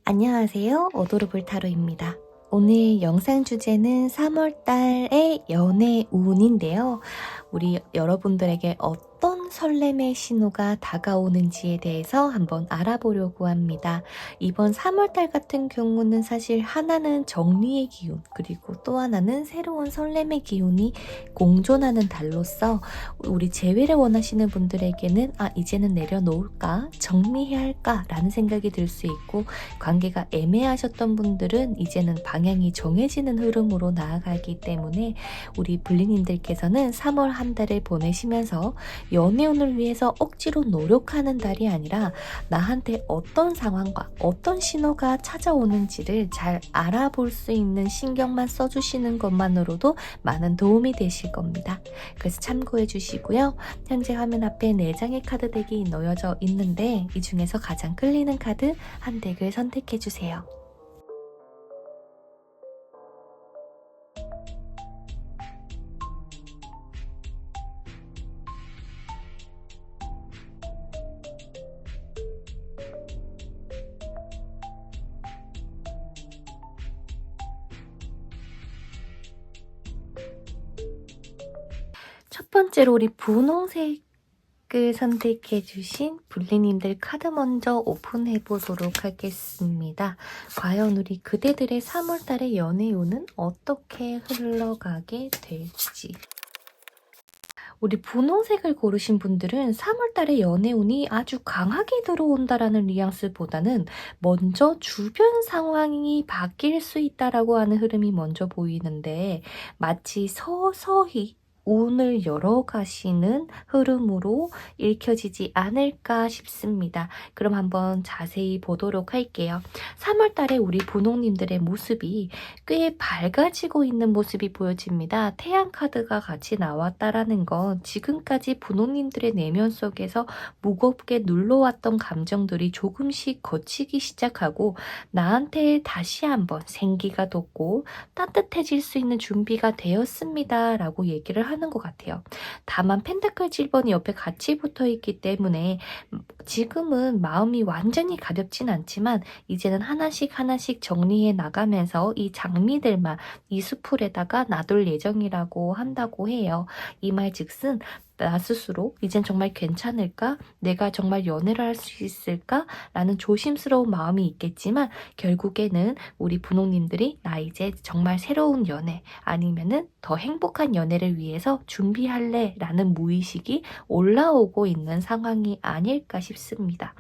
안녕하세요. 오도르볼 타로입니다. 오늘 영상 주제는 3월달의 연애 운인데요. 우리 여러분들에게 어떤 설렘의 신호가 다가오는지에 대해서 한번 알아보려고 합니다. 이번 3월달 같은 경우는 사실 하나는 정리의 기운, 그리고 또 하나는 새로운 설렘의 기운이 공존하는 달로서 우리 재회를 원하시는 분들에게는 이제는 내려놓을까? 정리해야 할까? 라는 생각이 들 수 있고, 관계가 애매하셨던 분들은 이제는 방향이 정해지는 흐름으로 나아가기 때문에 우리 블리님들께서는 3월 한 달을 보내시면서 연애운을 위해서 억지로 노력하는 달이 아니라 나한테 어떤 상황과 어떤 신호가 찾아오는지를 잘 알아볼 수 있는 신경만 써주시는 것만으로도 많은 도움이 되실 겁니다. 그래서 참고해 주시고요. 현재 화면 앞에 4장의 카드 덱이 놓여져 있는데 이 중에서 가장 끌리는 카드 한 덱을 선택해 주세요. 첫 번째로 우리 분홍색을 선택해 주신 블리님들 카드 먼저 오픈해 보도록 하겠습니다. 과연 우리 그대들의 3월달의 연애운은 어떻게 흘러가게 될지. 우리 분홍색을 고르신 분들은 3월달에 연애운이 아주 강하게 들어온다라는 뉘앙스보다는 먼저 주변 상황이 바뀔 수 있다라고 하는 흐름이 먼저 보이는데, 마치 서서히 운을 열어가시는 흐름으로 읽혀지지 않을까 싶습니다. 그럼 한번 자세히 보도록 할게요. 3월달에 우리 분홍님들의 모습이 꽤 밝아지고 있는 모습이 보여집니다. 태양 카드가 같이 나왔다라는 건 지금까지 분홍님들의 내면 속에서 무겁게 눌러왔던 감정들이 조금씩 거치기 시작하고 나한테 다시 한번 생기가 돋고 따뜻해질 수 있는 준비가 되었습니다 라고 얘기를 하는 것 같아요. 다만 펜타클 7번이 옆에 같이 붙어 있기 때문에 지금은 마음이 완전히 가볍진 않지만 이제는 하나씩 하나씩 정리해 나가면서 이 장미들만 이 수풀에다가 놔둘 예정이라고 한다고 해요. 이 말 즉슨 나 스스로 이젠 정말 괜찮을까? 내가 정말 연애를 할 수 있을까? 라는 조심스러운 마음이 있겠지만 결국에는 우리 분홍님들이 나 이제 정말 새로운 연애 아니면은 더 행복한 연애를 위해서 준비할래 라는 무의식이 올라오고 있는 상황이 아닐까 싶습니다.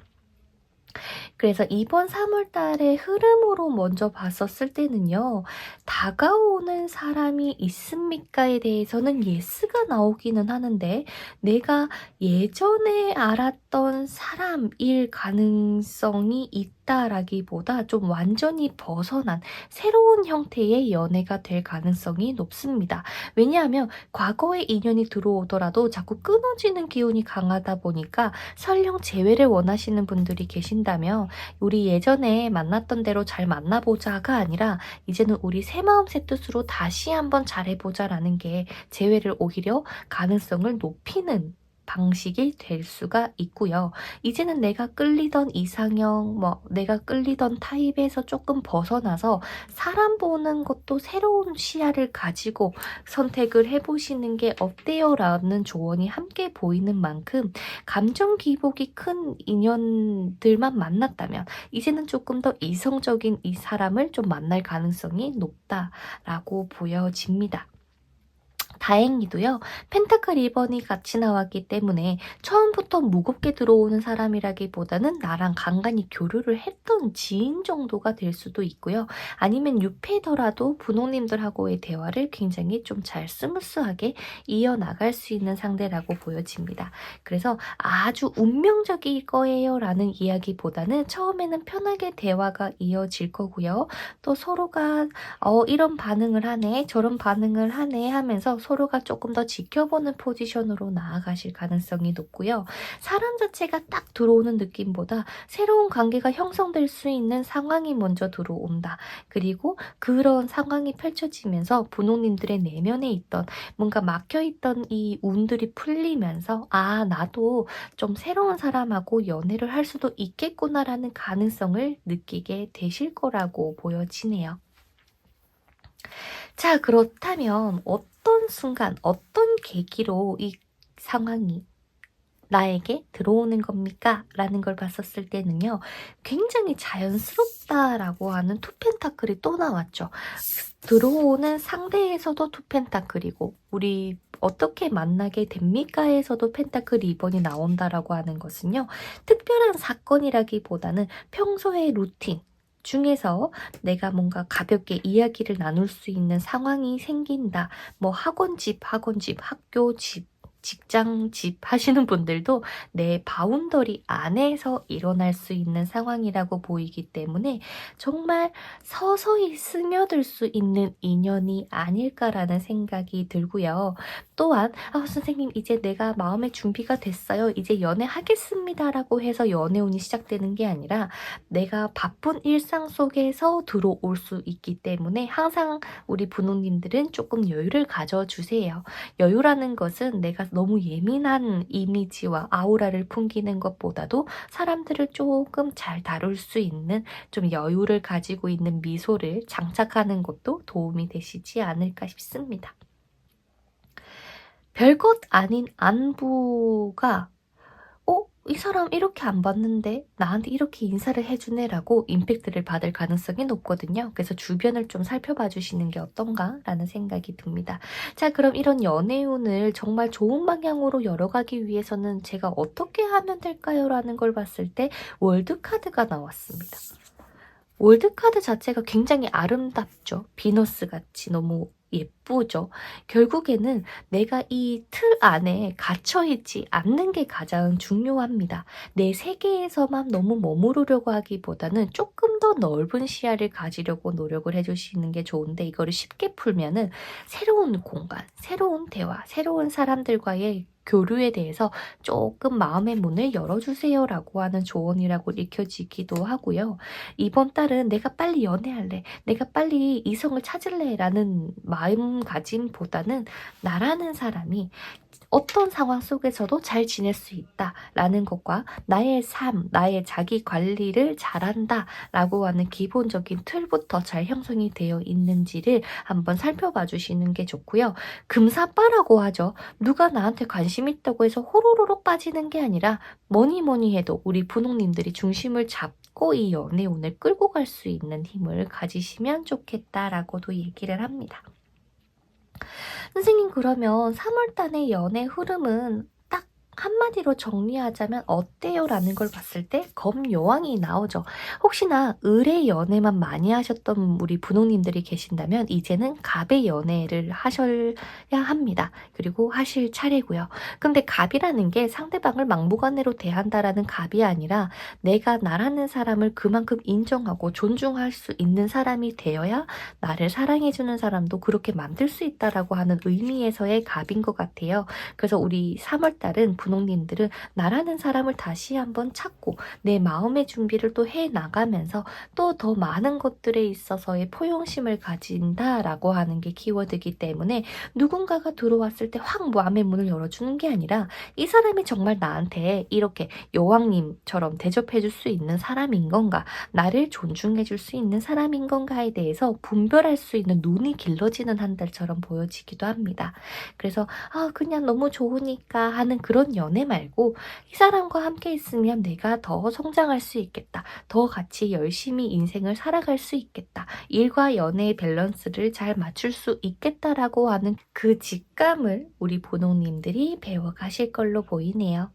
그래서 이번 3월달의 흐름으로 먼저 봤었을 때는요. 다가오는 사람이 있습니까에 대해서는 예스가 나오기는 하는데 내가 예전에 알았던 사람일 가능성이 있다라기보다 좀 완전히 벗어난 새로운 형태의 연애가 될 가능성이 높습니다. 왜냐하면 과거의 인연이 들어오더라도 자꾸 끊어지는 기운이 강하다 보니까 설령 재회를 원하시는 분들이 계신다면 우리 예전에 만났던 대로 잘 만나보자가 아니라 이제는 우리 새 마음 새 뜻으로 다시 한번 잘해보자라는 게 재회를 오히려 가능성을 높이는 방식이 될 수가 있고요. 이제는 내가 끌리던 이상형, 내가 끌리던 타입에서 조금 벗어나서 사람 보는 것도 새로운 시야를 가지고 선택을 해보시는 게 어때요? 라는 조언이 함께 보이는 만큼 감정 기복이 큰 인연들만 만났다면 이제는 조금 더 이성적인 이 사람을 좀 만날 가능성이 높다라고 보여집니다. 다행히도요. 펜타클 2번이 같이 나왔기 때문에 처음부터 무겁게 들어오는 사람이라기보다는 나랑 간간히 교류를 했던 지인 정도가 될 수도 있고요. 아니면 유패더라도 분홍님들하고의 대화를 굉장히 좀 잘 스무스하게 이어나갈 수 있는 상대라고 보여집니다. 그래서 아주 운명적일 거예요 라는 이야기보다는 처음에는 편하게 대화가 이어질 거고요. 또 서로가 이런 반응을 하네 저런 반응을 하네 하면서 서로 서로가 조금 더 지켜보는 포지션으로 나아가실 가능성이 높고요. 사람 자체가 딱 들어오는 느낌보다 새로운 관계가 형성될 수 있는 상황이 먼저 들어온다. 그리고 그런 상황이 펼쳐지면서 분홍님들의 내면에 있던 뭔가 막혀있던 이 운들이 풀리면서 아, 나도 좀 새로운 사람하고 연애를 할 수도 있겠구나라는 가능성을 느끼게 되실 거라고 보여지네요. 자, 그렇다면 어떤 순간, 어떤 계기로 이 상황이 나에게 들어오는 겁니까? 라는 걸 봤었을 때는요. 굉장히 자연스럽다라고 하는 투 펜타클이 또 나왔죠. 들어오는 상대에서도 투 펜타클이고 우리 어떻게 만나게 됩니까?에서도 펜타클 2번이 나온다라고 하는 것은요. 특별한 사건이라기보다는 평소의 루틴 중에서 내가 뭔가 가볍게 이야기를 나눌 수 있는 상황이 생긴다. 뭐 학원집, 학교집, 직장집 하시는 분들도 내 바운더리 안에서 일어날 수 있는 상황이라고 보이기 때문에 정말 서서히 스며들 수 있는 인연이 아닐까라는 생각이 들고요. 또한 선생님 이제 내가 마음의 준비가 됐어요. 이제 연애하겠습니다 라고 해서 연애운이 시작되는 게 아니라 내가 바쁜 일상 속에서 들어올 수 있기 때문에 항상 우리 부모님들은 조금 여유를 가져주세요. 여유라는 것은 내가 너무 예민한 이미지와 아우라를 풍기는 것보다도 사람들을 조금 잘 다룰 수 있는 좀 여유를 가지고 있는 미소를 장착하는 것도 도움이 되시지 않을까 싶습니다. 별것 아닌 안부가 이 사람 이렇게 안 봤는데 나한테 이렇게 인사를 해주네라고 임팩트를 받을 가능성이 높거든요. 그래서 주변을 좀 살펴봐 주시는 게 어떤가 라는 생각이 듭니다. 자, 그럼 이런 연애운을 정말 좋은 방향으로 열어가기 위해서는 제가 어떻게 하면 될까요? 라는 걸 봤을 때 월드카드가 나왔습니다. 월드카드 자체가 굉장히 아름답죠. 비너스같이 너무 예쁘죠. 결국에는 내가 이 틀 안에 갇혀있지 않는 게 가장 중요합니다. 내 세계에서만 너무 머무르려고 하기보다는 조금 더 넓은 시야를 가지려고 노력을 해주시는 게 좋은데 이거를 쉽게 풀면은 새로운 공간, 새로운 대화, 새로운 사람들과의 교류에 대해서 조금 마음의 문을 열어주세요 라고 하는 조언이라고 읽혀지기도 하고요. 이번 달은 내가 빨리 연애할래, 내가 빨리 이성을 찾을래 라는 마음가짐보다는 나라는 사람이 어떤 상황 속에서도 잘 지낼 수 있다라는 것과 나의 삶, 나의 자기 관리를 잘한다 라고 하는 기본적인 틀부터 잘 형성이 되어 있는지를 한번 살펴봐 주시는 게 좋고요. 금사빠라고 하죠. 누가 나한테 관심 있다고 해서 호로로록 빠지는 게 아니라 뭐니 해도 우리 분홍님들이 중심을 잡고 이 연애운을 끌고 갈 수 있는 힘을 가지시면 좋겠다라고도 얘기를 합니다. 선생님, 그러면 3월달의 연애 흐름은 딱 한마디로 정리하자면 어때요? 라는 걸 봤을 때 검여왕이 나오죠. 혹시나 을의 연애만 많이 하셨던 우리 분홍님들이 계신다면 이제는 갑의 연애를 하셔야 합니다. 그리고 하실 차례고요. 근데 갑이라는 게 상대방을 막무가내로 대한다라는 갑이 아니라 내가 나라는 사람을 그만큼 인정하고 존중할 수 있는 사람이 되어야 나를 사랑해주는 사람도 그렇게 만들 수 있다라고 하는 의미에서의 갑인 것 같아요. 그래서 우리 3월달은 분홍님들은 나라는 사람을 다시 한번 찾고 내 마음의 준비를 또 해나가면서 또 더 많은 것들에 있어서의 포용심을 가진다라고 하는 게 키워드이기 때문에 누군가가 들어왔을 때 확 마음의 문을 열어주는 게 아니라 이 사람이 정말 나한테 이렇게 여왕님처럼 대접해줄 수 있는 사람인 건가, 나를 존중해줄 수 있는 사람인 건가에 대해서 분별할 수 있는 눈이 길러지는 한 달처럼 보여지기도 합니다. 그래서 그냥 너무 좋으니까 하는 그런 연애 말고 이 사람과 함께 있으면 내가 더 성장할 수 있겠다. 더 같이 열심히 인생을 살아갈 수 있겠다. 일과 연애의 밸런스를 잘 맞출 수 있겠다라고 하는 그 직감을 우리 분홍님들이 배워가실 걸로 보이네요.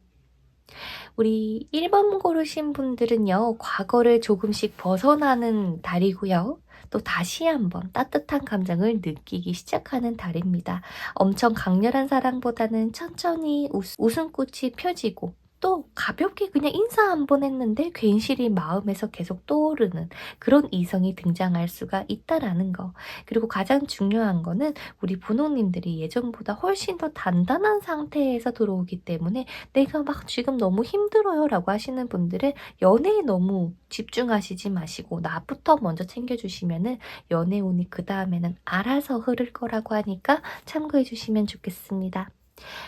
우리 1번 고르신 분들은요, 과거를 조금씩 벗어나는 달이고요. 또 다시 한번 따뜻한 감정을 느끼기 시작하는 달입니다. 엄청 강렬한 사랑보다는 천천히 웃음꽃이 펴지고 또 가볍게 그냥 인사 한 번 했는데 괜시리 마음에서 계속 떠오르는 그런 이성이 등장할 수가 있다라는 거. 그리고 가장 중요한 거는 우리 분홍님들이 예전보다 훨씬 더 단단한 상태에서 들어오기 때문에 내가 막 지금 너무 힘들어요 라고 하시는 분들은 연애에 너무 집중하시지 마시고 나부터 먼저 챙겨주시면은 연애 운이 그 다음에는 알아서 흐를 거라고 하니까 참고해 주시면 좋겠습니다.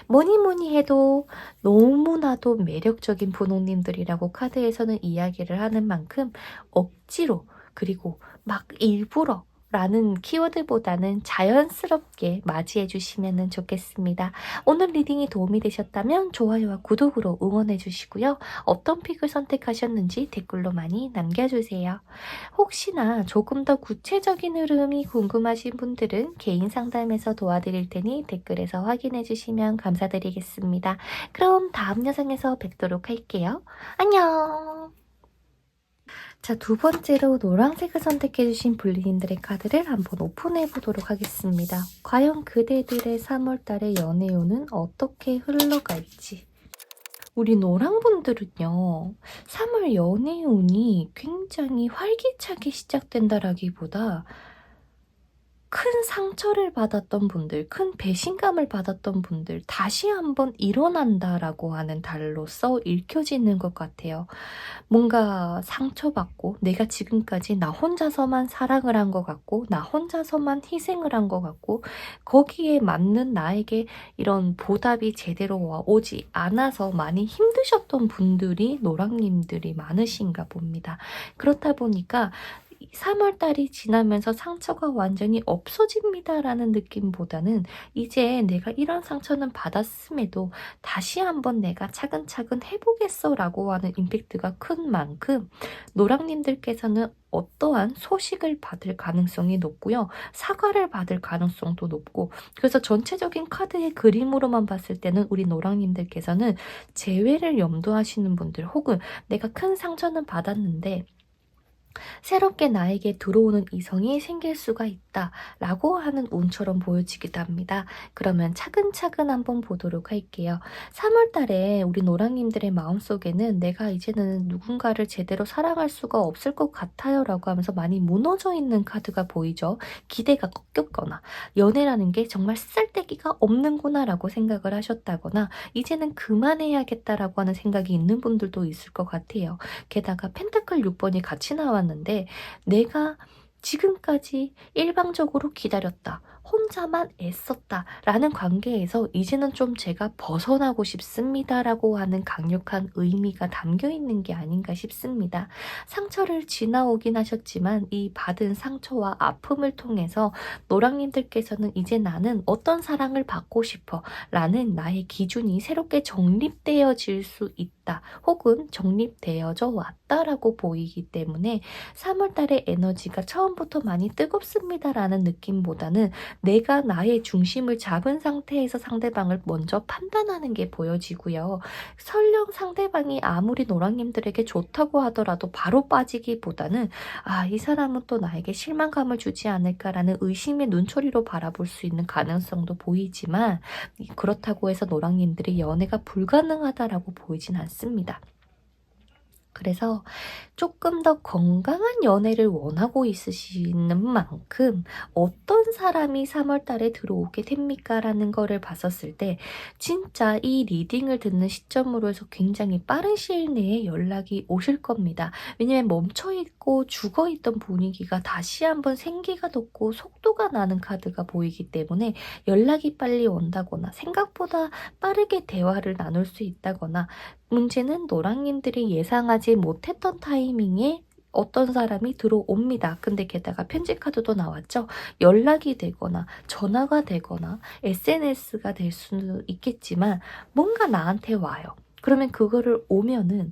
뭐니 해도 너무나도 매력적인 분홍님들이라고 카드에서는 이야기를 하는 만큼 억지로 그리고 막 일부러 라는 키워드보다는 자연스럽게 맞이해 주시면 좋겠습니다. 오늘 리딩이 도움이 되셨다면 좋아요와 구독으로 응원해 주시고요. 어떤 픽을 선택하셨는지 댓글로 많이 남겨주세요. 혹시나 조금 더 구체적인 흐름이 궁금하신 분들은 개인 상담에서 도와드릴 테니 댓글에서 확인해 주시면 감사드리겠습니다. 그럼 다음 영상에서 뵙도록 할게요. 안녕! 자, 두 번째로 노란색을 선택해주신 블리님들의 카드를 한번 오픈해보도록 하겠습니다. 과연 그대들의 3월달의 연애운은 어떻게 흘러갈지. 우리 노랑분들은요, 3월 연애운이 굉장히 활기차게 시작된다라기보다 큰 상처를 받았던 분들, 큰 배신감을 받았던 분들, 다시 한번 일어난다라고 하는 달로써 읽혀지는 것 같아요. 뭔가 상처받고 내가 지금까지 나 혼자서만 사랑을 한 것 같고 나 혼자서만 희생을 한 것 같고 거기에 맞는 나에게 이런 보답이 제대로 오지 않아서 많이 힘드셨던 분들이 노랑님들이 많으신가 봅니다. 그렇다 보니까 3월달이 지나면서 상처가 완전히 없어집니다라는 느낌보다는 이제 내가 이런 상처는 받았음에도 다시 한번 내가 차근차근 해보겠어 라고 하는 임팩트가 큰 만큼 노랑님들께서는 어떠한 소식을 받을 가능성이 높고요. 사과를 받을 가능성도 높고 그래서 전체적인 카드의 그림으로만 봤을 때는 우리 노랑님들께서는 재회를 염두하시는 분들 혹은 내가 큰 상처는 받았는데 새롭게 나에게 들어오는 이성이 생길 수가 있다 라고 하는 운처럼 보여지기도 합니다. 그러면 차근차근 한번 보도록 할게요. 3월달에 우리 노랑님들의 마음속에는 내가 이제는 누군가를 제대로 사랑할 수가 없을 것 같아요 라고 하면서 많이 무너져 있는 카드가 보이죠. 기대가 꺾였거나 연애라는 게 정말 쓸데기가 없는구나 라고 생각을 하셨다거나 이제는 그만해야겠다라고 하는 생각이 있는 분들도 있을 것 같아요. 게다가 펜타클 6번이 같이 나왔는데 내가 지금까지 일방적으로 기다렸다. 혼자만 애썼다. 라는 관계에서 이제는 좀 제가 벗어나고 싶습니다. 라고 하는 강력한 의미가 담겨 있는 게 아닌가 싶습니다. 상처를 지나오긴 하셨지만 이 받은 상처와 아픔을 통해서 노랑님들께서는 이제 나는 어떤 사랑을 받고 싶어 라는 나의 기준이 새롭게 정립되어질 수 있다. 혹은 정립되어져 왔다라고 보이기 때문에 3월달의 에너지가 처음부터 많이 뜨겁습니다라는 느낌보다는 내가 나의 중심을 잡은 상태에서 상대방을 먼저 판단하는 게 보여지고요. 설령 상대방이 아무리 노랑님들에게 좋다고 하더라도 바로 빠지기보다는 이 사람은 또 나에게 실망감을 주지 않을까라는 의심의 눈초리로 바라볼 수 있는 가능성도 보이지만 그렇다고 해서 노랑님들이 연애가 불가능하다라고 보이진 않습니다. 그래서 조금 더 건강한 연애를 원하고 있으시는 만큼 어떤 사람이 3월달에 들어오게 됩니까? 라는 거를 봤었을 때 진짜 이 리딩을 듣는 시점으로 해서 굉장히 빠른 시일 내에 연락이 오실 겁니다. 왜냐면 멈춰있고 죽어있던 분위기가 다시 한번 생기가 돋고 속도가 나는 카드가 보이기 때문에 연락이 빨리 온다거나 생각보다 빠르게 대화를 나눌 수 있다거나 문제는 노랑님들이 예상하지 못했던 타이밍에 어떤 사람이 들어옵니다. 근데 게다가 편지 카드도 나왔죠. 연락이 되거나 전화가 되거나 SNS가 될 수는 있겠지만 뭔가 나한테 와요. 그러면 그거를 오면은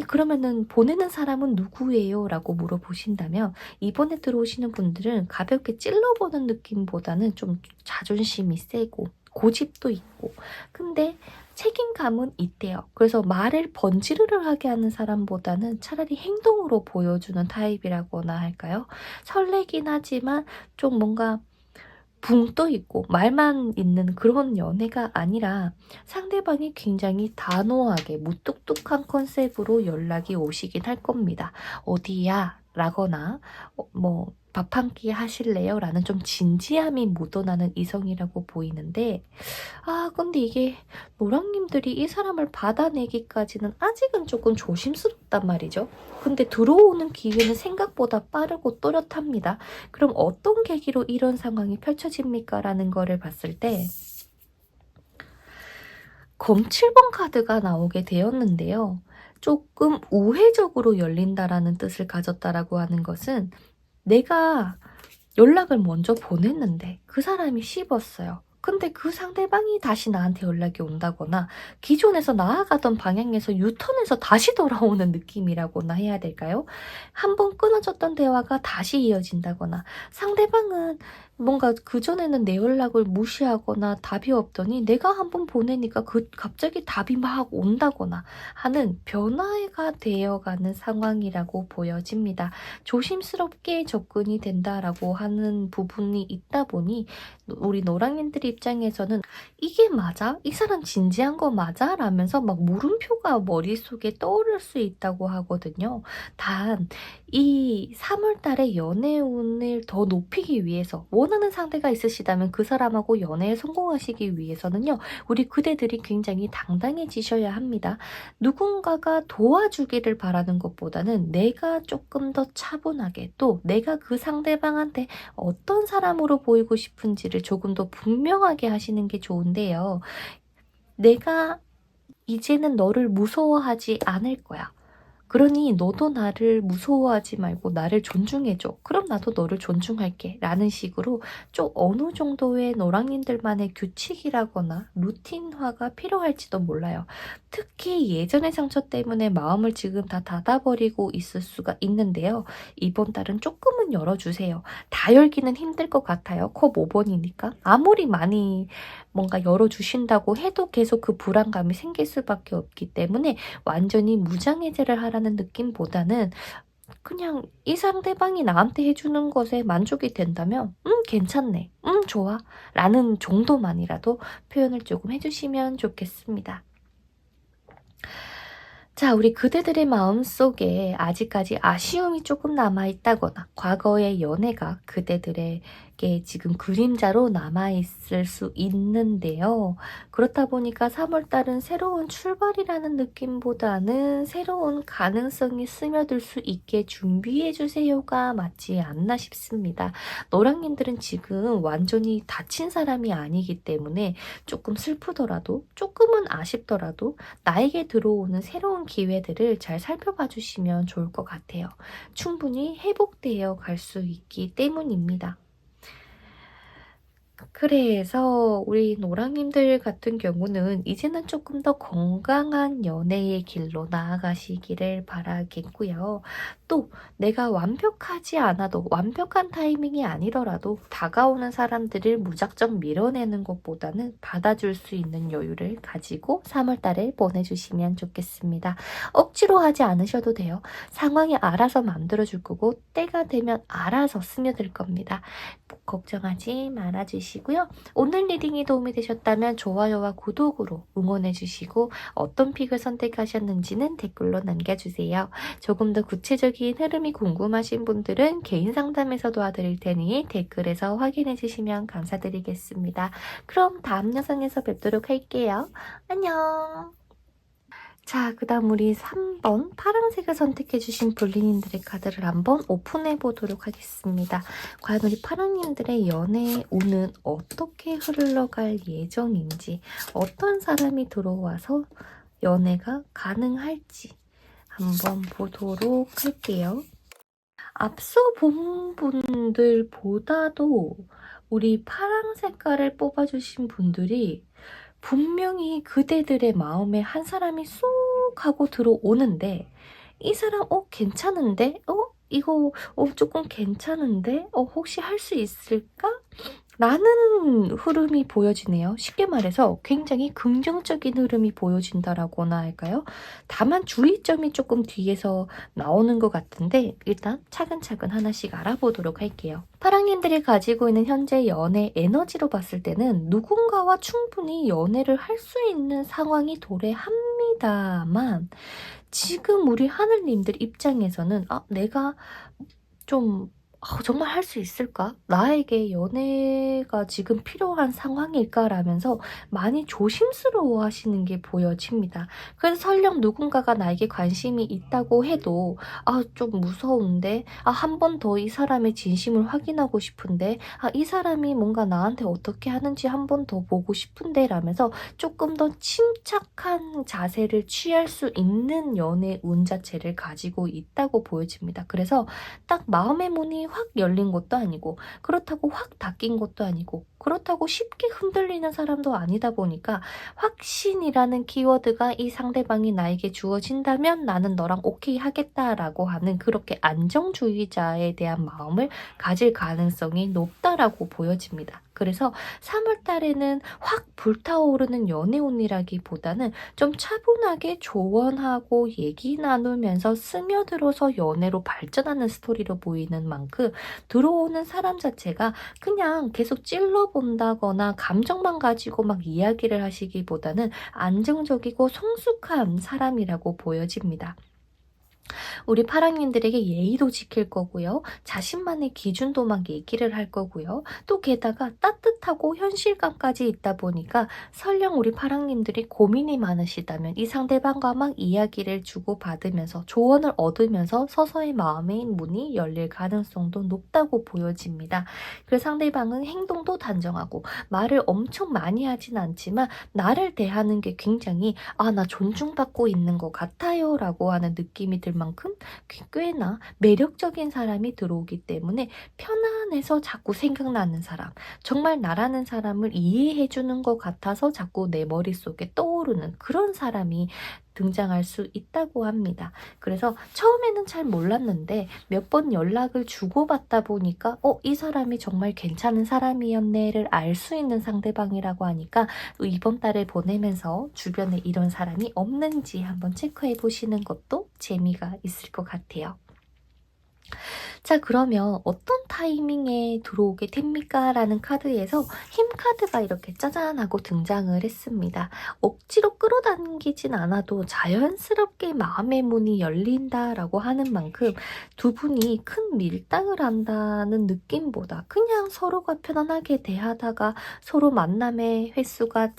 그러면은 보내는 사람은 누구예요? 라고 물어보신다면 이번에 들어오시는 분들은 가볍게 찔러보는 느낌보다는 좀 자존심이 세고 고집도 있고 근데 책임감은 있대요. 그래서 말을 번지르르 하게 하는 사람보다는 차라리 행동으로 보여주는 타입이라고나 할까요? 설레긴 하지만 좀 뭔가 붕 떠 있고 말만 있는 그런 연애가 아니라 상대방이 굉장히 단호하게 무뚝뚝한 컨셉으로 연락이 오시긴 할 겁니다. 어디야? 라거나 뭐 밥 한 끼 하실래요? 라는 좀 진지함이 묻어나는 이성이라고 보이는데, 근데 이게 노랑님들이 이 사람을 받아내기까지는 아직은 조금 조심스럽단 말이죠. 근데 들어오는 기회는 생각보다 빠르고 또렷합니다. 그럼 어떤 계기로 이런 상황이 펼쳐집니까? 라는 거를 봤을 때 검 7번 카드가 나오게 되었는데요. 조금 우회적으로 열린다라는 뜻을 가졌다라고 하는 것은 내가 연락을 먼저 보냈는데 그 사람이 씹었어요. 근데 그 상대방이 다시 나한테 연락이 온다거나 기존에서 나아가던 방향에서 유턴해서 다시 돌아오는 느낌이라고나 해야 될까요? 한번 끊어졌던 대화가 다시 이어진다거나 상대방은 뭔가 그전에는 내 연락을 무시하거나 답이 없더니 내가 한번 보내니까 갑자기 답이 막 온다거나 하는 변화가 되어가는 상황이라고 보여집니다. 조심스럽게 접근이 된다라고 하는 부분이 있다 보니 우리 노랑인들 입장에서는 이게 맞아? 이 사람 진지한 거 맞아? 라면서 막 물음표가 머릿속에 떠오를 수 있다고 하거든요. 단 이 3월달에 연애운을 더 높이기 위해서 원하는 상대가 있으시다면 그 사람하고 연애에 성공하시기 위해서는요. 우리 그대들이 굉장히 당당해지셔야 합니다. 누군가가 도와주기를 바라는 것보다는 내가 조금 더 차분하게 또 내가 그 상대방한테 어떤 사람으로 보이고 싶은지를 조금 더 분명하게 하시는 게 좋은데요. 내가 이제는 너를 무서워하지 않을 거야. 그러니 너도 나를 무서워하지 말고 나를 존중해줘. 그럼 나도 너를 존중할게. 라는 식으로 좀 어느 정도의 노랑님들만의 규칙이라거나 루틴화가 필요할지도 몰라요. 특히 예전의 상처 때문에 마음을 지금 다 닫아버리고 있을 수가 있는데요. 이번 달은 조금은 열어주세요. 다 열기는 힘들 것 같아요. 컵 5번이니까. 아무리 많이 뭔가 열어주신다고 해도 계속 그 불안감이 생길 수밖에 없기 때문에 완전히 무장해제를 하라는 느낌보다는 그냥 이 상대방이 나한테 해주는 것에 만족이 된다면 괜찮네, 좋아 라는 정도만이라도 표현을 조금 해주시면 좋겠습니다. 자, 우리 그대들의 마음속에 아직까지 아쉬움이 조금 남아있다거나 과거의 연애가 그대들에게 지금 그림자로 남아있을 수 있는데요. 그렇다 보니까 3월달은 새로운 출발이라는 느낌보다는 새로운 가능성이 스며들 수 있게 준비해주세요가 맞지 않나 싶습니다. 노랑님들은 지금 완전히 다친 사람이 아니기 때문에 조금 슬프더라도 조금은 아쉽더라도 나에게 들어오는 새로운 기회들을 잘 살펴봐 주시면 좋을 것 같아요. 충분히 회복되어 갈 수 있기 때문입니다. 그래서 우리 노랑님들 같은 경우는 이제는 조금 더 건강한 연애의 길로 나아가시기를 바라겠고요. 또 내가 완벽하지 않아도 완벽한 타이밍이 아니더라도 다가오는 사람들을 무작정 밀어내는 것보다는 받아줄 수 있는 여유를 가지고 3월달에 보내주시면 좋겠습니다. 억지로 하지 않으셔도 돼요. 상황이 알아서 만들어줄 거고 때가 되면 알아서 스며들 겁니다. 걱정하지 말아주시고요. 오늘 리딩이 도움이 되셨다면 좋아요와 구독으로 응원해주시고 어떤 픽을 선택하셨는지는 댓글로 남겨주세요. 조금 더 구체적인 흐름이 궁금하신 분들은 개인 상담에서 도와드릴 테니 댓글에서 확인해주시면 감사드리겠습니다. 그럼 다음 영상에서 뵙도록 할게요. 안녕. 자, 그 다음 우리 3번 파란색을 선택해주신 불리님들의 카드를 한번 오픈해보도록 하겠습니다. 과연 우리 파랑님들의 연애 운은 어떻게 흘러갈 예정인지, 어떤 사람이 들어와서 연애가 가능할지 한번 보도록 할게요. 앞서 본 분들보다도 우리 파랑 색깔을 뽑아주신 분들이 분명히 그대들의 마음에 한 사람이 쏙 하고 들어오는데 이 사람 괜찮은데? 이거 조금 괜찮은데? 혹시 할 수 있을까? 라는 흐름이 보여지네요. 쉽게 말해서 굉장히 긍정적인 흐름이 보여진다라고나 할까요? 다만 주의점이 조금 뒤에서 나오는 것 같은데 일단 차근차근 하나씩 알아보도록 할게요. 파랑님들이 가지고 있는 현재 연애 에너지로 봤을 때는 누군가와 충분히 연애를 할 수 있는 상황이 도래합니다만 지금 우리 하늘님들 입장에서는 내가 좀 정말 할 수 있을까? 나에게 연애가 지금 필요한 상황일까? 라면서 많이 조심스러워 하시는 게 보여집니다. 그래서 설령 누군가가 나에게 관심이 있다고 해도 좀 무서운데 한 번 더 이 사람의 진심을 확인하고 싶은데 이 사람이 뭔가 나한테 어떻게 하는지 한 번 더 보고 싶은데 라면서 조금 더 침착한 자세를 취할 수 있는 연애 운 자체를 가지고 있다고 보여집니다. 그래서 딱 마음의 문이 확 열린 것도 아니고 그렇다고 확 닫힌 것도 아니고 그렇다고 쉽게 흔들리는 사람도 아니다 보니까 확신이라는 키워드가 이 상대방이 나에게 주어진다면 나는 너랑 오케이 하겠다라고 하는 그렇게 안정주의자에 대한 마음을 가질 가능성이 높다라고 보여집니다. 그래서 3월 달에는 확 불타오르는 연애운이라기보다는 좀 차분하게 조언하고 얘기 나누면서 스며들어서 연애로 발전하는 스토리로 보이는 만큼 들어오는 사람 자체가 그냥 계속 찔러본다거나 감정만 가지고 막 이야기를 하시기보다는 안정적이고 성숙한 사람이라고 보여집니다. 우리 파랑님들에게 예의도 지킬 거고요. 자신만의 기준도 막 얘기를 할 거고요. 또 게다가 따뜻하고 현실감까지 있다 보니까 설령 우리 파랑님들이 고민이 많으시다면 이 상대방과 막 이야기를 주고받으면서 조언을 얻으면서 서서히 마음의 문이 열릴 가능성도 높다고 보여집니다. 그래서 상대방은 행동도 단정하고 말을 엄청 많이 하진 않지만 나를 대하는 게 굉장히 나 존중받고 있는 것 같아요 라고 하는 느낌이 들 만큼 꽤나 매력적인 사람이 들어오기 때문에 편안해서 자꾸 생각나는 사람, 정말 나라는 사람을 이해해주는 것 같아서 자꾸 내 머릿속에 떠오르는 그런 사람이 등장할 수 있다고 합니다. 그래서 처음에는 잘 몰랐는데 몇 번 연락을 주고받다 보니까 이 사람이 정말 괜찮은 사람이었네를 알 수 있는 상대방이라고 하니까 이번 달을 보내면서 주변에 이런 사람이 없는지 한번 체크해 보시는 것도 재미가 있을 것 같아요. 자, 그러면 어떤 타이밍에 들어오게 됩니까? 라는 카드에서 힘 카드가 이렇게 짜잔 하고 등장을 했습니다. 억지로 끌어당기진 않아도 자연스럽게 마음의 문이 열린다라고 하는 만큼 두 분이 큰 밀당을 한다는 느낌보다 그냥 서로가 편안하게 대하다가 서로 만남의 횟수가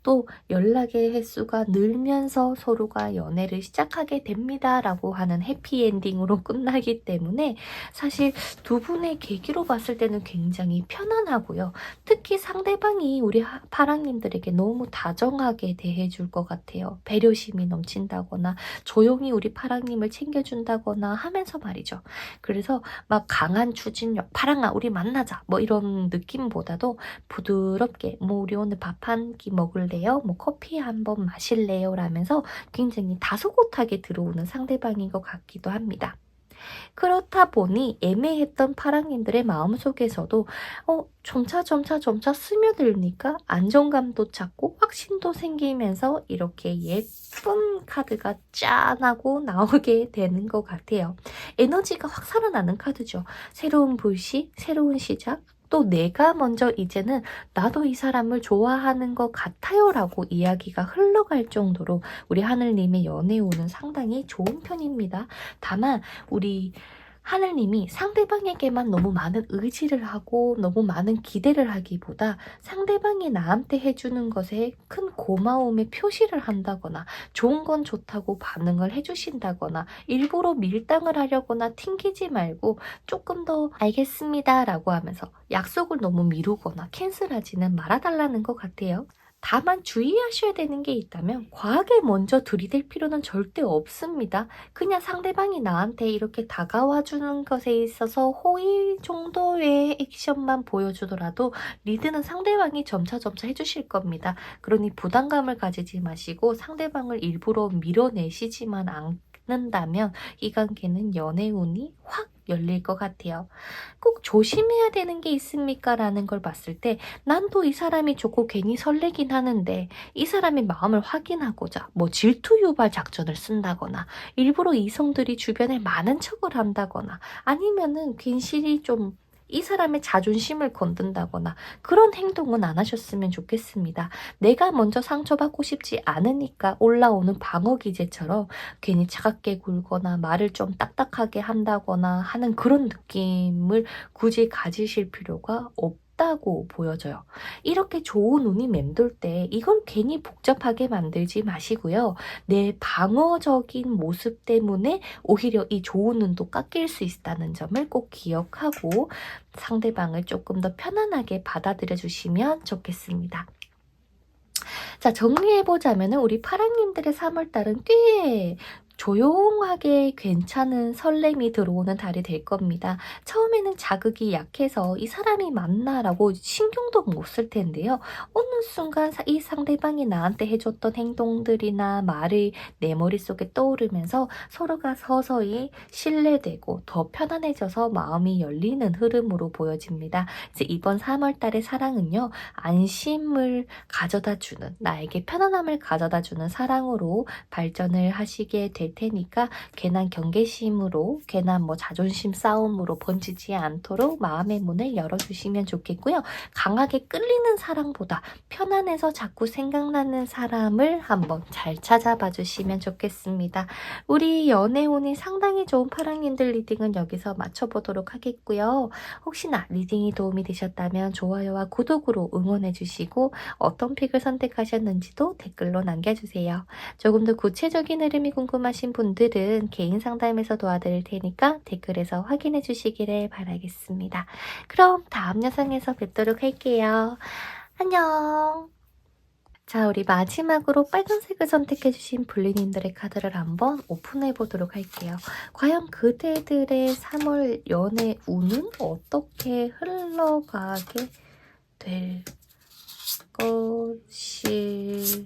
또 연락의 횟수가 늘면서 서로가 연애를 시작하게 됩니다라고 하는 해피엔딩으로 끝나기 때문에 사실 두 분의 계기로 봤을 때는 굉장히 편안하고요. 특히 상대방이 우리 파랑님들에게 너무 다정하게 대해줄 것 같아요. 배려심이 넘친다거나 조용히 우리 파랑님을 챙겨준다거나 하면서 말이죠. 그래서 막 강한 추진력, 파랑아 우리 만나자 뭐 이런 느낌보다도 부드럽게 우리 오늘 밥 한 끼 먹을래요? 커피 한번 마실래요? 라면서 굉장히 다소곳하게 들어오는 상대방인 것 같기도 합니다. 그렇다 보니 애매했던 파랑님들의 마음속에서도 점차 스며들니까 안정감도 찾고 확신도 생기면서 이렇게 예쁜 카드가 짠하고 나오게 되는 것 같아요. 에너지가 확 살아나는 카드죠. 새로운 불씨, 새로운 시작, 또 내가 먼저 이제는 나도 이 사람을 좋아하는 것 같아요 라고 이야기가 흘러갈 정도로 우리 하늘님의 연애운은 상당히 좋은 편입니다. 다만 우리 하늘님이 상대방에게만 너무 많은 의지를 하고 너무 많은 기대를 하기보다 상대방이 나한테 해주는 것에 큰 고마움의 표시를 한다거나 좋은 건 좋다고 반응을 해주신다거나 일부러 밀당을 하려거나 튕기지 말고 조금 더 알겠습니다 라고 하면서 약속을 너무 미루거나 캔슬하지는 말아달라는 것 같아요. 다만 주의하셔야 되는 게 있다면 과하게 먼저 들이댈 필요는 절대 없습니다. 그냥 상대방이 나한테 이렇게 다가와 주는 것에 있어서 호의 정도의 액션만 보여주더라도 리드는 상대방이 점차 해주실 겁니다. 그러니 부담감을 가지지 마시고 상대방을 일부러 밀어내시지만 않는다면 이 관계는 연애운이 확 열릴 것 같아요. 꼭 조심해야 되는 게 있습니까? 라는 걸 봤을 때 난 또 이 사람이 좋고 괜히 설레긴 하는데 이 사람의 마음을 확인하고자 뭐 질투 유발 작전을 쓴다거나 일부러 이성들이 주변에 많은 척을 한다거나 아니면은 괜시리 좀 이 사람의 자존심을 건든다거나 그런 행동은 안 하셨으면 좋겠습니다. 내가 먼저 상처받고 싶지 않으니까 올라오는 방어 기제처럼 괜히 차갑게 굴거나 말을 좀 딱딱하게 한다거나 하는 그런 느낌을 굳이 가지실 필요가 없다고 보여져요. 이렇게 좋은 운이 맴돌 때 이걸 괜히 복잡하게 만들지 마시고요. 내 방어적인 모습 때문에 오히려 이 좋은 운도 깎일 수 있다는 점을 꼭 기억하고 상대방을 조금 더 편안하게 받아들여 주시면 좋겠습니다. 자, 정리해보자면 우리 파랑님들의 3월달은 꽤 조용하게 괜찮은 설렘이 들어오는 달이 될 겁니다. 처음에는 자극이 약해서 이 사람이 맞나라고 신경도 못 쓸 텐데요. 어느 순간 이 상대방이 나한테 해줬던 행동들이나 말이 내 머릿속에 떠오르면서 서로가 서서히 신뢰되고 더 편안해져서 마음이 열리는 흐름으로 보여집니다. 이제 이번 3월달의 사랑은요. 안심을 가져다주는 나에게 편안함을 가져다주는 사랑으로 발전을 하시게 될 테니까 괜한 경계심으로 괜한 뭐 자존심 싸움으로 번지지 않도록 마음의 문을 열어주시면 좋겠고요. 강하게 끌리는 사랑보다 편안해서 자꾸 생각나는 사람을 한번 잘 찾아봐 주시면 좋겠습니다. 우리 연애운이 상당히 좋은 파랑님들 리딩은 여기서 마쳐보도록 하겠고요. 혹시나 리딩이 도움이 되셨다면 좋아요와 구독으로 응원해 주시고 어떤 픽을 선택하셨는지도 댓글로 남겨주세요. 조금 더 구체적인 흐름이 궁금하신 분들은 개인 상담에서 도와드릴 테니까 댓글에서 확인해 주시기를 바라겠습니다. 그럼 다음 영상에서 뵙도록 할게요. 안녕. 자, 우리 마지막으로 빨간색을 선택해주신 블리님들의 카드를 한번 오픈해 보도록 할게요. 과연 그대들의 3월 연애 운은 어떻게 흘러가게 될 것일까요?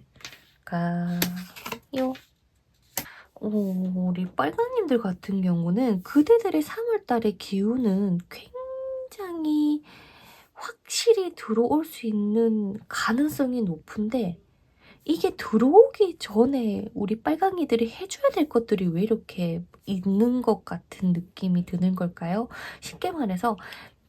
우리 빨강님들 같은 경우는 그대들의 3월달의 기운은 굉장히 확실히 들어올 수 있는 가능성이 높은데 이게 들어오기 전에 우리 빨강이들이 해줘야 될 것들이 왜 이렇게 있는 것 같은 느낌이 드는 걸까요? 쉽게 말해서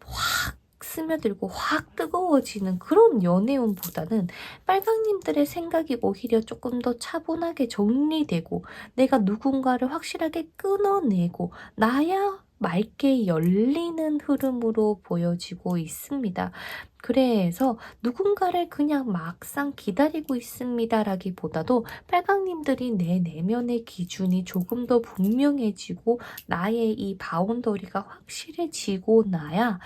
확 스며들고 확 뜨거워지는 그런 연애운보다는 빨강님들의 생각이 오히려 조금 더 차분하게 정리되고 내가 누군가를 확실하게 끊어내고 나야 맑게 열리는 흐름으로 보여지고 있습니다. 그래서 누군가를 그냥 막상 기다리고 있습니다 라기보다도 빨강님들이 내 내면의 기준이 조금 더 분명해지고 나의 이 바운더리가 확실해지고 나야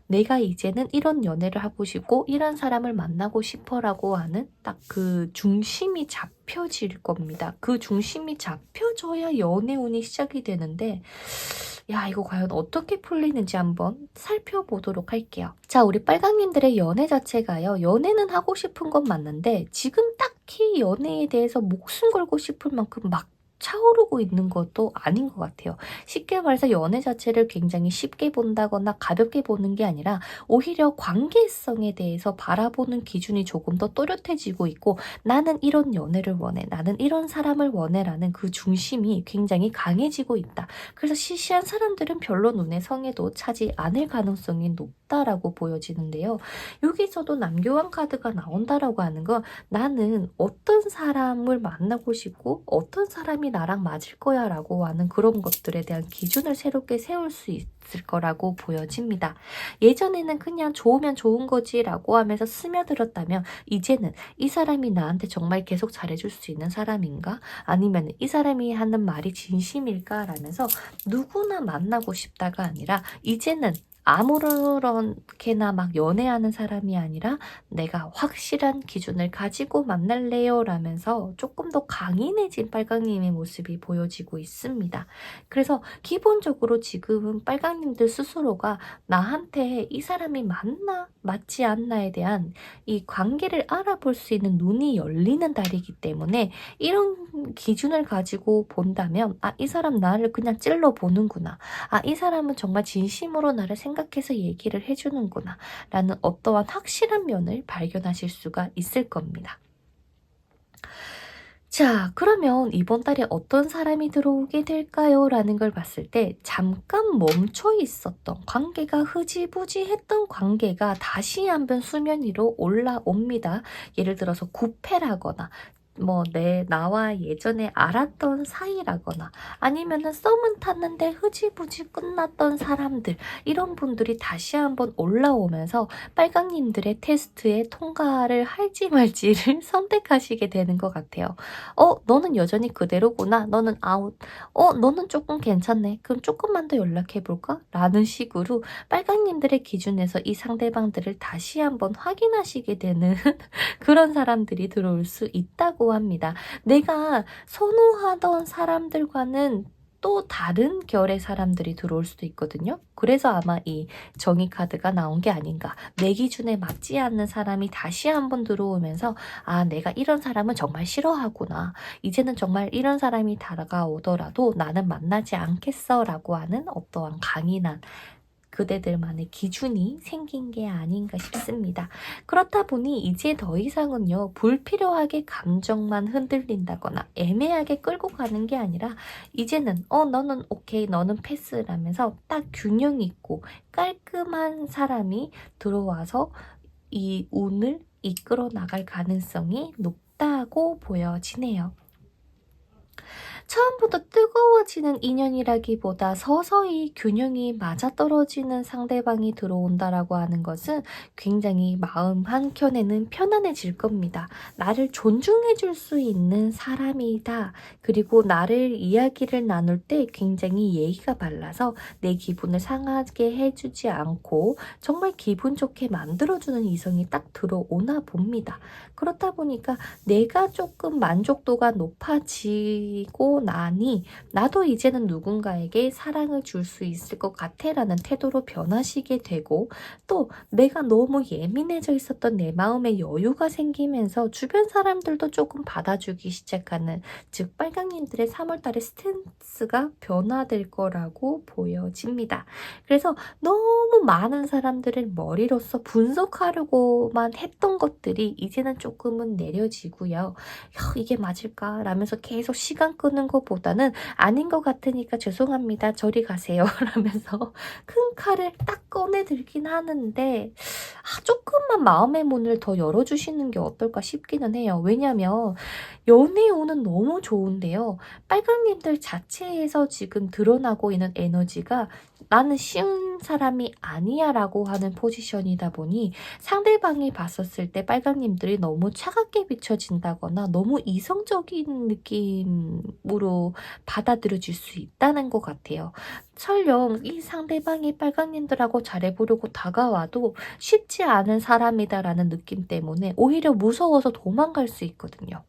내가 이제는 이런 연애를 하고 싶고 이런 사람을 만나고 싶어라고 하는 딱 그 중심이 잡혀질 겁니다. 그 중심이 잡혀져야 연애운이 시작이 되는데 야, 이거 과연 어떻게 풀리는지 한번 살펴보도록 할게요. 자, 우리 빨강님들의 연애 자체가요. 연애는 하고 싶은 건 맞는데 지금 딱히 연애에 대해서 목숨 걸고 싶을 만큼 막 차오르고 있는 것도 아닌 것 같아요. 쉽게 말해서 연애 자체를 굉장히 쉽게 본다거나 가볍게 보는 게 아니라 오히려 관계성에 대해서 바라보는 기준이 조금 더 또렷해지고 있고 나는 이런 연애를 원해, 나는 이런 사람을 원해라는 그 중심이 굉장히 강해지고 있다. 그래서 시시한 사람들은 별로 눈에 성에도 차지 않을 가능성이 높다라고 보여지는데요. 여기서도 남교환 카드가 나온다라고 하는 건 나는 어떤 사람을 만나고 싶고 어떤 사람이 나랑 맞을 거야 라고 하는 그런 것들에 대한 기준을 새롭게 세울 수 있을 거라고 보여집니다. 예전에는 그냥 좋으면 좋은 거지 라고 하면서 스며들었다면 이제는 이 사람이 나한테 정말 계속 잘해줄 수 있는 사람인가? 아니면 이 사람이 하는 말이 진심일까? 라면서 누구나 만나고 싶다가 아니라 이제는 아무렇게나 막 연애하는 사람이 아니라 내가 확실한 기준을 가지고 만날래요 라면서 조금 더 강인해진 빨강님의 모습이 보여지고 있습니다. 그래서 기본적으로 지금은 빨강님들 스스로가 나한테 이 사람이 맞나 맞지 않나에 대한 이 관계를 알아볼 수 있는 눈이 열리는 달이기 때문에 이런 기준을 가지고 본다면 이 사람 나를 그냥 찔러보는구나. 이 사람은 정말 진심으로 나를 생각해서 얘기를 해주는구나. 라는 어떠한 확실한 면을 발견하실 수가 있을 겁니다. 자, 그러면 이번 달에 어떤 사람이 들어오게 될까요? 라는 걸 봤을 때 잠깐 멈춰 있었던 관계가 흐지부지했던 관계가 다시 한번 수면 위로 올라옵니다. 예를 들어서 구패라거나 나와 예전에 알았던 사이라거나 아니면은 썸은 탔는데 흐지부지 끝났던 사람들, 이런 분들이 다시 한번 올라오면서 빨강님들의 테스트에 통과를 할지 말지를 선택하시게 되는 것 같아요. 너는 여전히 그대로구나. 너는 아웃. 너는 조금 괜찮네. 그럼 조금만 더 연락해볼까? 라는 식으로 빨강님들의 기준에서 이 상대방들을 다시 한번 확인하시게 되는 그런 사람들이 들어올 수 있다고 합니다. 내가 선호하던 사람들과는 또 다른 결의 사람들이 들어올 수도 있거든요. 그래서 아마 이 정의 카드가 나온 게 아닌가. 내 기준에 맞지 않는 사람이 다시 한번 들어오면서 내가 이런 사람은 정말 싫어하구나. 이제는 정말 이런 사람이 다가오더라도 나는 만나지 않겠어 라고 하는 어떠한 강인한 그대들만의 기준이 생긴 게 아닌가 싶습니다. 그렇다 보니 이제 더 이상은요, 불필요하게 감정만 흔들린다거나 애매하게 끌고 가는 게 아니라 이제는 너는 오케이, 너는 패스라면서 딱 균형 있고 깔끔한 사람이 들어와서 이 운을 이끌어 나갈 가능성이 높다고 보여지네요. 처음부터 뜨거워지는 인연이라기보다 서서히 균형이 맞아떨어지는 상대방이 들어온다라고 하는 것은 굉장히 마음 한켠에는 편안해질 겁니다. 나를 존중해 줄 수 있는 사람이다. 그리고 나를 이야기를 나눌 때 굉장히 예의가 발라서 내 기분을 상하게 해주지 않고 정말 기분 좋게 만들어주는 이성이 딱 들어오나 봅니다. 그렇다 보니까 내가 조금 만족도가 높아지고 나니 나도 이제는 누군가에게 사랑을 줄 수 있을 것 같아 라는 태도로 변하시게 되고, 또 내가 너무 예민해져 있었던 내 마음에 여유가 생기면서 주변 사람들도 조금 받아주기 시작하는, 즉 빨강님들의 3월달의 스탠스가 변화될 거라고 보여집니다. 그래서 너무 많은 사람들을 머리로서 분석하려고만 했던 것들이 이제는 조금은 내려지고요. 이게 맞을까? 라면서 계속 시간 끄는 것보다는 아닌 것 같으니까 죄송합니다. 저리 가세요. 라면서 큰 칼을 딱 꺼내들긴 하는데 조금만 마음의 문을 더 열어주시는 게 어떨까 싶기는 해요. 왜냐면 연애운은 너무 좋은데요. 빨강님들 자체에서 지금 드러나고 있는 에너지가 나는 쉬운 사람이 아니야 라고 하는 포지션이다 보니 상대방이 봤었을 때 빨강님들이 너무 차갑게 비춰진다거나 너무 이성적인 느낌으로 받아들여질 수 있다는 것 같아요. 설령 이 상대방이 빨강님들하고 잘해보려고 다가와도 쉽지 않은 사람이다라는 느낌 때문에 오히려 무서워서 도망갈 수 있거든요.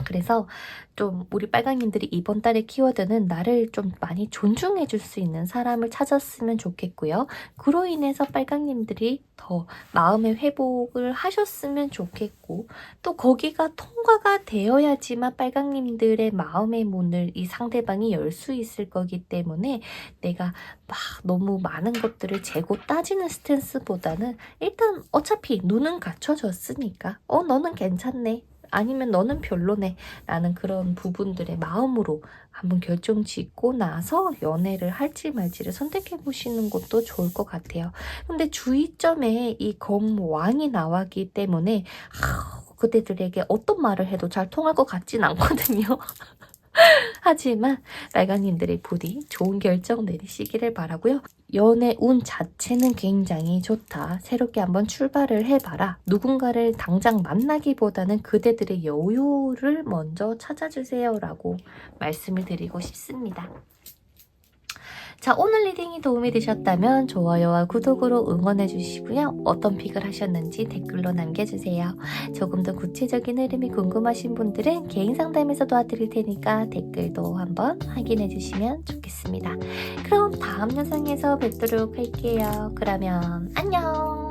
그래서 좀 우리 빨강님들이 이번 달의 키워드는 나를 좀 많이 존중해 줄 수 있는 사람을 찾았으면 좋겠고요. 그로 인해서 빨강님들이 더 마음의 회복을 하셨으면 좋겠고, 또 거기가 통과가 되어야지만 빨강님들의 마음의 문을 이 상대방이 열 수 있을 거기 때문에 내가 막 너무 많은 것들을 재고 따지는 스탠스보다는 일단 어차피 눈은 갖춰졌으니까 너는 괜찮네. 아니면 너는 별로네 라는 그런 부분들의 마음으로 한번 결정 짓고 나서 연애를 할지 말지를 선택해 보시는 것도 좋을 것 같아요. 근데 주의점에 이 검왕이 나왔기 때문에 그대들에게 어떤 말을 해도 잘 통할 것 같진 않거든요. 하지만 빨강님들의 부디 좋은 결정 내리시기를 바라고요. 연애 운 자체는 굉장히 좋다. 새롭게 한번 출발을 해봐라. 누군가를 당장 만나기보다는 그대들의 여유를 먼저 찾아주세요 라고 말씀을 드리고 싶습니다. 자, 오늘 리딩이 도움이 되셨다면 좋아요와 구독으로 응원해 주시고요. 어떤 픽을 하셨는지 댓글로 남겨주세요. 조금 더 구체적인 흐름이 궁금하신 분들은 개인 상담에서 도와드릴 테니까 댓글도 한번 확인해 주시면 좋겠습니다. 그럼 다음 영상에서 뵙도록 할게요. 그러면 안녕!